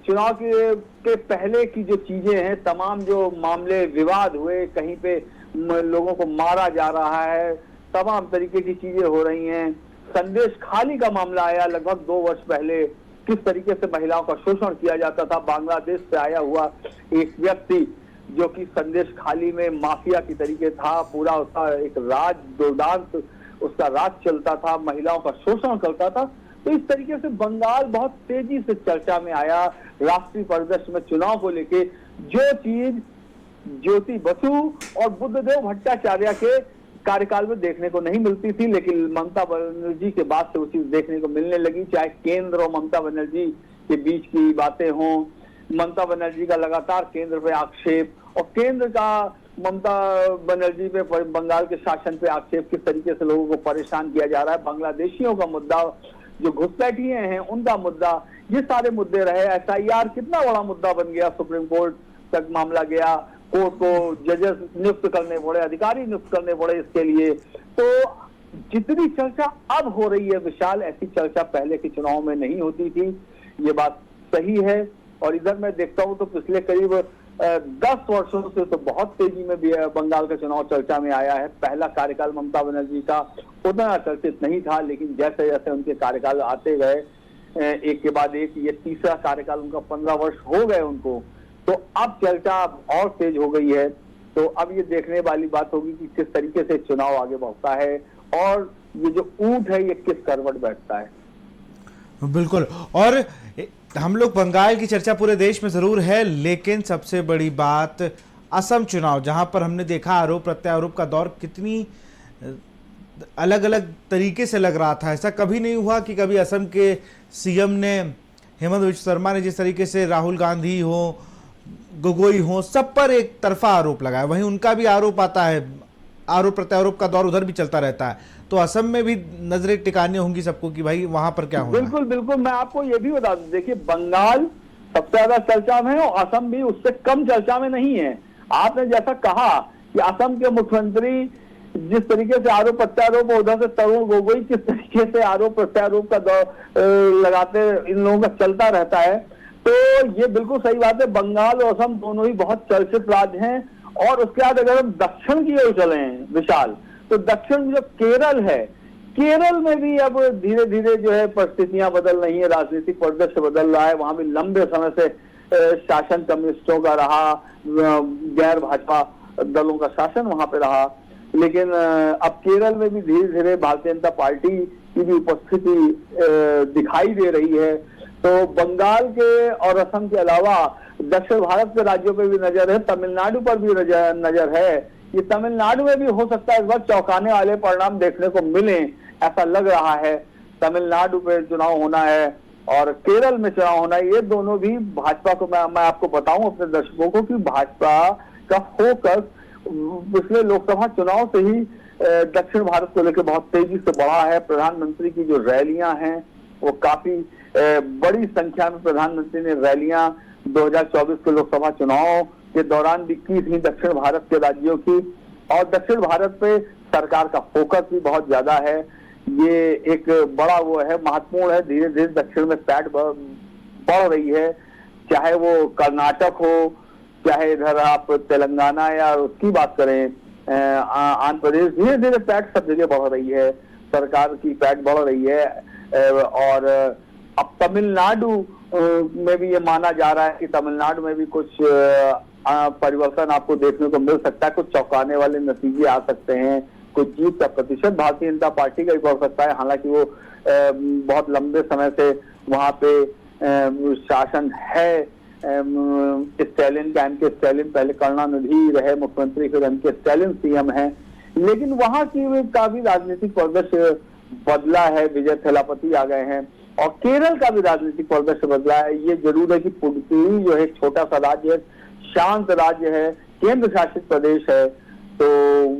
चुनाव के पहले की जो चीजें हैं, तमाम जो मामले विवाद हुए, कहीं पे लोगों को मारा जा रहा है, तमाम तरीके की चीजें हो रही हैं। संदेश खाली का मामला आया लगभग 2 वर्ष पहले, किस तरीके से महिलाओं का शोषण किया जाता था। बांग्लादेश से आया हुआ एक व्यक्ति जो कि संदेश खाली में माफिया की तरीके था, पूरा उसका एक राज, दुर्दांत उसका राज चलता था, महिलाओं का शोषण करता था। तो इस तरीके से बंगाल बहुत तेजी से चर्चा में आया राष्ट्रीय परिदृश्य में चुनाव को लेके। जो चीज ज्योति बसु और बुद्धदेव भट्टाचार्य के कार्यकाल में देखने को नहीं मिलती थी, लेकिन ममता बनर्जी के बाद से वो चीज देखने को मिलने लगी। चाहे केंद्र और ममता बनर्जी के बीच की बातें हों, ममता बनर्जी का लगातार केंद्र पे आक्षेप और केंद्र का ममता बनर्जी पे बंगाल के शासन पे आक्षेप, किस तरीके से लोगों को परेशान किया जा रहा है, बांग्लादेशियों का मुद्दा, जो घुसपैठिए हैं उनका मुद्दा, ये सारे मुद्दे रहे। SIR कितना बड़ा मुद्दा बन गया, सुप्रीम कोर्ट तक मामला गया, कोर्ट को जजेस नियुक्त करने पड़े, अधिकारी नियुक्त करने पड़े इसके लिए। तो जितनी चर्चा अब हो रही है विशाल, ऐसी चर्चा पहले के चुनाव में नहीं होती थी, ये बात सही है। और इधर मैं देखता हूं तो पिछले करीब 10 वर्षों से तो बहुत तेजी में भी बंगाल का चुनाव चर्चा में आया है। पहला कार्यकाल ममता बनर्जी का उतना चर्चित नहीं था, लेकिन जैसे जैसे उनके कार्यकाल आते गए एक के बाद एक, ये तीसरा कार्यकाल उनका 15 वर्ष हो गए उनको, तो अब चर्चा और तेज हो गई है। तो अब ये देखने वाली बात होगी कि किस तरीके से चुनाव आगे बढ़ता है और ये जो ऊंट है ये किस करवट बैठता है। बिल्कुल। और हम लोग बंगाल की चर्चा पूरे देश में जरूर है, लेकिन सबसे बड़ी बात असम चुनाव, जहां पर हमने देखा आरोप प्रत्यारोप का दौर कितनी अलग अलग तरीके से लग रहा था। ऐसा कभी नहीं हुआ कि कभी असम के सीएम ने, हेमंत बिश्व शर्मा ने जिस तरीके से राहुल गांधी हो, गोगोई हो, सब पर एक तरफा आरोप लगाया, वहीं उनका भी आरोप आता है, आरोप प्रत्यारोप का दौर उधर भी चलता रहता है। तो असम में भी नजरें टिकानी होंगी सबको कि भाई वहां पर क्या होगा। बिल्कुल बिल्कुल, मैं आपको ये भी बता दूं, देखिए बंगाल सबसे ज्यादा चर्चा में है और असम भी उससे कम चर्चा में नहीं है। आपने जैसा कहा कि असम के मुख्यमंत्री जिस तरीके से आरोप प्रत्यारोप, उधर से तरुण गोगोई किस तरीके से आरोप प्रत्यारोप का दौर लगाते इन लोगों का चलता रहता है, तो ये बिल्कुल सही बात है। बंगाल और असम दोनों ही बहुत चर्चित राज्य हैं। और उसके बाद अगर हम दक्षिण की ओर चले विशाल, तो दक्षिण में जो केरल है, केरल में भी अब धीरे धीरे जो है परिस्थितियां बदल रही है, राजनीतिक परिदृश्य बदल रहा है। वहां भी लंबे समय से शासन कम्युनिस्टों का रहा, गैर भाजपा दलों का शासन वहां पे रहा, लेकिन अब केरल में भी धीरे धीरे भारतीय जनता पार्टी की भी उपस्थिति दिखाई दे रही है। तो बंगाल के और असम के अलावा दक्षिण भारत के राज्यों पे भी नजर है, तमिलनाडु पर भी नजर है। ये तमिलनाडु में भी हो सकता है इस बार चौंकाने वाले परिणाम देखने को मिले, ऐसा लग रहा है। तमिलनाडु पे चुनाव होना है और केरल में चुनाव होना है, ये दोनों भी भाजपा को, मैं आपको बताऊं अपने दर्शकों को कि भाजपा का फोकस पिछले लोकसभा चुनाव से ही दक्षिण भारत को लेकर बहुत तेजी से बढ़ा है। प्रधानमंत्री की जो रैलियां हैं वो काफी बड़ी संख्या में प्रधानमंत्री ने रैलियां 2024 के लोकसभा चुनाव के दौरान भी की थी दक्षिण भारत के राज्यों की। और दक्षिण भारत पे सरकार का फोकस भी बहुत ज्यादा है। ये एक बड़ा वो है, महत्वपूर्ण है। धीरे धीरे दक्षिण में पैठ बढ़ रही है, चाहे वो कर्नाटक हो, चाहे इधर आप तेलंगाना या उसकी बात करें आंध्र प्रदेश, धीरे धीरे पैठ सब जगह बढ़ रही है, सरकार की पैठ बढ़ रही है। और अब तमिलनाडु में भी ये माना जा रहा है कि तमिलनाडु में भी कुछ परिवर्तन आपको देखने को मिल सकता है, कुछ चौंकाने वाले नतीजे आ सकते हैं, कुछ जीत का प्रतिशत भारतीय जनता पार्टी का भी बढ़ सकता है। हालांकि वो बहुत लंबे समय से वहां पे शासन है स्टैलिन का, एम के स्टैलिन, पहले करुणानिधि रहे मुख्यमंत्री, फिर एम के स्टैलिन सीएम है, लेकिन वहां की काफी राजनीतिक परिदृश्य बदला है, विजय थलापति आ गए हैं। और केरल का भी राजनीतिक परिदृश्य बदला है। ये जरूर है कि पुडुचेरी जो है छोटा सा राज्य है, शांत राज्य है, केंद्र शासित प्रदेश है, तो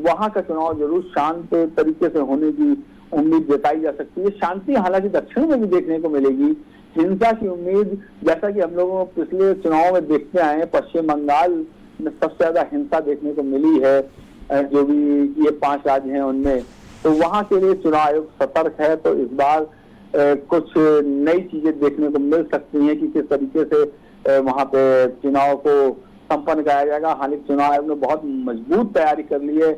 वहां का चुनाव जरूर शांत तरीके से होने की उम्मीद जताई जा सकती है। शांति हालांकि दक्षिण में भी देखने को मिलेगी, हिंसा की उम्मीद, जैसा कि हम लोगों को पिछले चुनाव में देखते आए हैं, पश्चिम बंगाल में सबसे ज्यादा हिंसा देखने को मिली है, जो भी ये 5 राज्य हैं उनमें, तो वहां के लिए चुनाव आयोग सतर्क है। तो इस बार कुछ नई चीजें देखने को मिल सकती हैं कि किस तरीके से वहां पे चुनाव को संपन्न कराया जाएगा। हालांकि चुनाव आयोग ने बहुत मजबूत तैयारी कर ली है।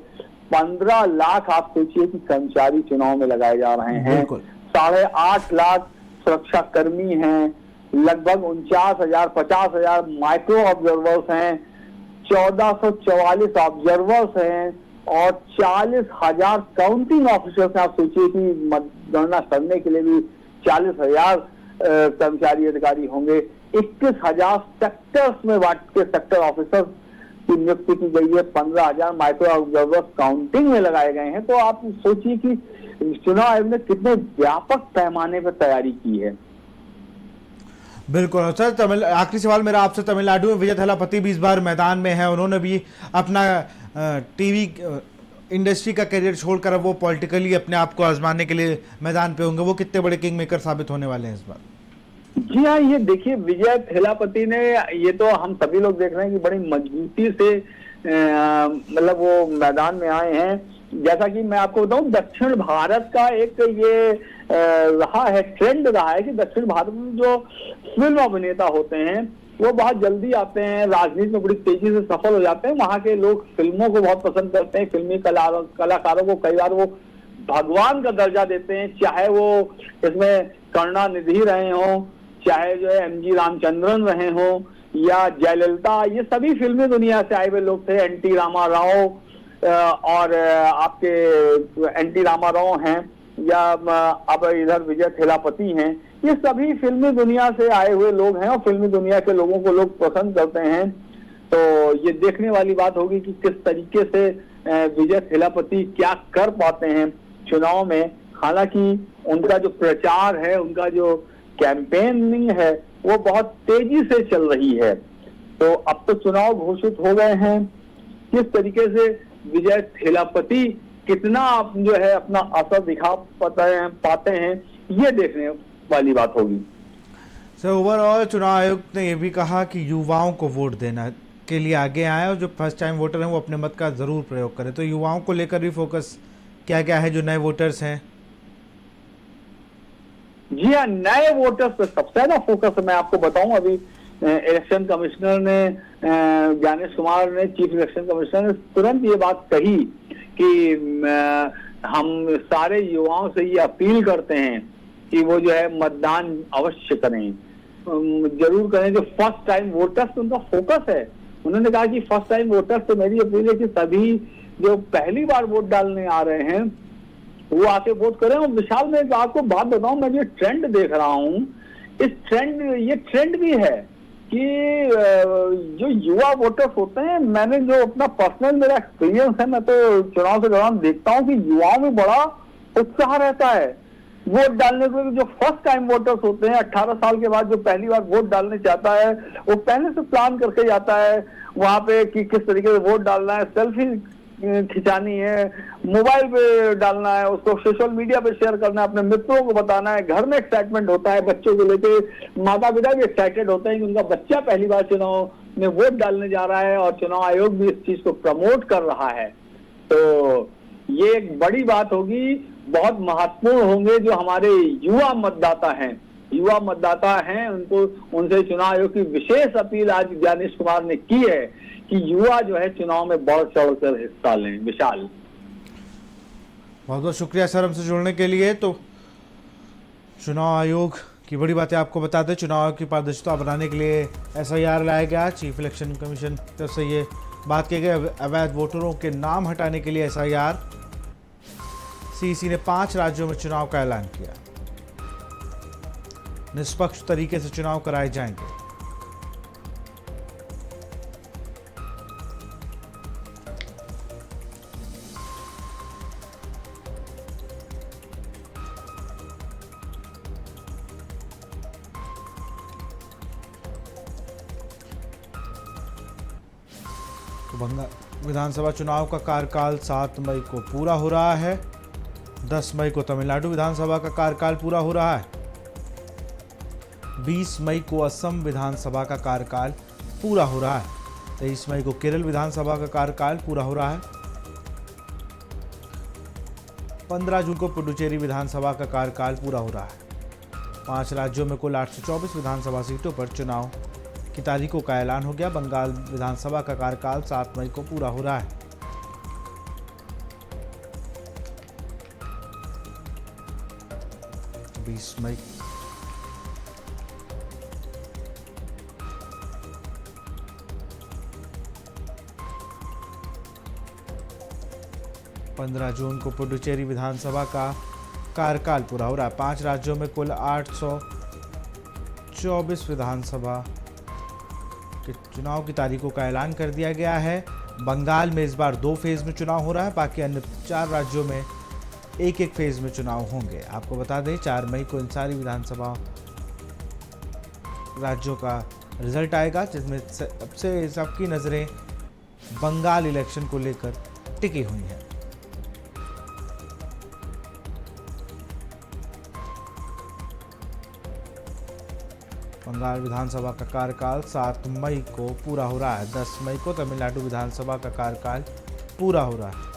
15 लाख आप सोचिए कि कर्मचारी चुनाव में लगाए जा रहे हैं, 8.5 लाख सुरक्षा कर्मी हैं, लगभग 49,000 50,000 माइक्रो ऑब्जर्वर्स हैं, 1444 ऑब्जर्वर्स हैं और 40,000 काउंटिंग ऑफिसर्स हैं। आप सोचिए कि मतगणना करने के लिए भी 40,000 कर्मचारी अधिकारी होंगे। 21,000 सेक्टर्स में बांट के सेक्टर ऑफिसर्स की नियुक्ति की गई है। 15,000 माइक्रो ऑब्जर्वर्स काउंटिंग में लगाए गए हैं। तो आप सोचिए कि चुनाव आयोग ने कितने व्यापक पैमाने पर तैयारी की है। बिल्कुल सर। आखिरी सवाल मेरा आपसे, तमिलनाडु में विजय थलापति भी इस बार मैदान में है। उन्होंने भी अपना टीवी इंडस्ट्री का करियर छोड़कर अब वो पॉलिटिकली अपने आप को आजमाने के लिए मैदान पे होंगे। वो कितने बड़े किंग मेकर साबित होने वाले हैं इस बार? जी हाँ, ये देखिए विजय थलापति ने, ये तो हम सभी लोग देख रहे हैं कि बड़ी मजबूती से मतलब वो मैदान में आए हैं। जैसा कि मैं आपको बताऊं, दक्षिण भारत का एक ये रहा है, ट्रेंड रहा है कि दक्षिण भारत में जो फिल्म अभिनेता होते हैं वो बहुत जल्दी आते हैं, राजनीति में बड़ी तेजी से सफल हो जाते हैं। वहां के लोग फिल्मों को बहुत पसंद करते हैं। फिल्मी कलाकारों को कई बार वो भगवान का दर्जा देते हैं, चाहे वो इसमें करुणानिधि रहे हों, चाहे जो है एमजी रामचंद्रन रहे हों या जयललिता। ये सभी फिल्मी दुनिया से आए हुए लोग थे। एनटी रामाराव और आपके एनटी रामाराव हैं या अब इधर विजय थलापति हैं। ये सभी फिल्मी दुनिया से आए हुए लोग हैं और फिल्मी दुनिया के लोगों को लोग पसंद करते हैं। तो ये देखने वाली बात होगी कि किस तरीके से विजय थलापति क्या कर पाते हैं चुनाव में। हालांकि उनका जो प्रचार है, उनका जो कैंपेनिंग है, वो बहुत तेजी से चल रही है। तो अब तो चुनाव घोषित हो गए हैं। किस तरीके से विजय थलापति कितना जो है अपना असर दिखा पाते हैं, ये देखने वाली बात होगी। सर, ओवरऑल चुनाव आयोग ने यह भी कहा कि युवाओं को वोट देना के लिए आगे आए और जो फर्स्ट टाइम वोटर हैं वो अपने मत का जरूर प्रयोग करें। तो युवाओं को लेकर भी फोकस क्या क्या है जो नए वोटर्स हैं? जी हाँ, नए वोटर्स पे सबसे ज्यादा फोकस मैं आपको बताऊं, अभी इलेक्शन कमिश्नर ने, ज्ञानेश कुमार ने, चीफ इलेक्शन कमिश्नर ने तुरंत ये बात कही कि हम सारे युवाओं से ये अपील करते हैं कि वो जो है मतदान अवश्य करें, जरूर करें। जो फर्स्ट टाइम वोटर्स, उनका फोकस है। उन्होंने कहा कि फर्स्ट टाइम वोटर्स से मेरी अपील है कि सभी जो पहली बार वोट डालने आ रहे हैं वो आके वोट करें। और विशाल, मैं आपको बात बताऊं, मैं जो ट्रेंड देख रहा हूं, ये ट्रेंड भी है कि जो युवा वोटर्स होते हैं, मैंने जो अपना पर्सनल मेरा एक्सपीरियंस है, मैं तो चुनाव के दौरान देखता हूं कि युवाओं में बड़ा उत्साह रहता है वोट डालने को। जो फर्स्ट टाइम वोटर्स होते हैं, 18 साल के बाद जो पहली बार वोट डालने चाहता है, वो पहले से प्लान करके जाता है वहां पे कि किस तरीके से वोट डालना है, सेल्फी खिंचानी है, मोबाइल पे डालना है, उसको सोशल मीडिया पे शेयर करना है, अपने मित्रों को बताना है। घर में एक्साइटमेंट होता है, बच्चों को लेके माता पिता भी एक्साइटेड होते हैं कि उनका बच्चा पहली बार चुनाव में वोट डालने जा रहा है और चुनाव आयोग भी इस चीज को प्रमोट कर रहा है। तो ये एक बड़ी बात होगी, बहुत महत्वपूर्ण होंगे जो हमारे युवा मतदाता हैं, उनको, उनसे चुनाव आयोग की विशेष अपील आज ज्ञानेश कुमार ने की है कि युवा जो है चुनाव में बढ़ चढ़ कर हिस्सा लें। विशाल, बहुत बहुत शुक्रिया सर हमसे जुड़ने के लिए। तो चुनाव आयोग की बड़ी बातें आपको बता दें। चुनाव आयोग की पारदर्शिता बनाने के लिए SIR लाया गया। चीफ इलेक्शन कमीशन की तरफ से ये बात की गई। अवैध वोटरों के नाम हटाने के लिए SIR। CEC ने 5 राज्यों में चुनाव का ऐलान किया। निष्पक्ष तरीके से चुनाव कराए जाएंगे। बंगाल विधानसभा चुनाव का कार्यकाल 7 मई को पूरा हो रहा है। 10 मई को तमिलनाडु विधानसभा का कार्यकाल पूरा हो रहा है। 20 मई को असम विधानसभा का कार्यकाल पूरा हो रहा है। 23 मई को केरल विधानसभा का कार्यकाल पूरा हो रहा है। 15 जून को पुडुचेरी विधानसभा का कार्यकाल पूरा हो रहा है। 5 राज्यों में कुल 824 विधानसभा सीटों पर चुनाव की तारीखों का ऐलान हो गया। बंगाल विधानसभा का कार्यकाल 7 मई को पूरा हो रहा है। मई 15 जून को पुडुचेरी विधानसभा का कार्यकाल पूरा हो रहा है। 5 राज्यों में कुल 824 विधानसभा के चुनाव की तारीखों का ऐलान कर दिया गया है। बंगाल में इस बार 2 फेज में चुनाव हो रहा है, बाकी अन्य 4 राज्यों में एक फेज में चुनाव होंगे। आपको बता दें 4 मई को इन सारी विधानसभा राज्यों का रिजल्ट आएगा, जिसमें सबसे सबकी नज़रें बंगाल इलेक्शन को लेकर टिकी हुई हैं। बंगाल विधानसभा का कार्यकाल 7 मई को पूरा हो रहा है। 10 मई को तमिलनाडु विधानसभा का कार्यकाल पूरा हो रहा है।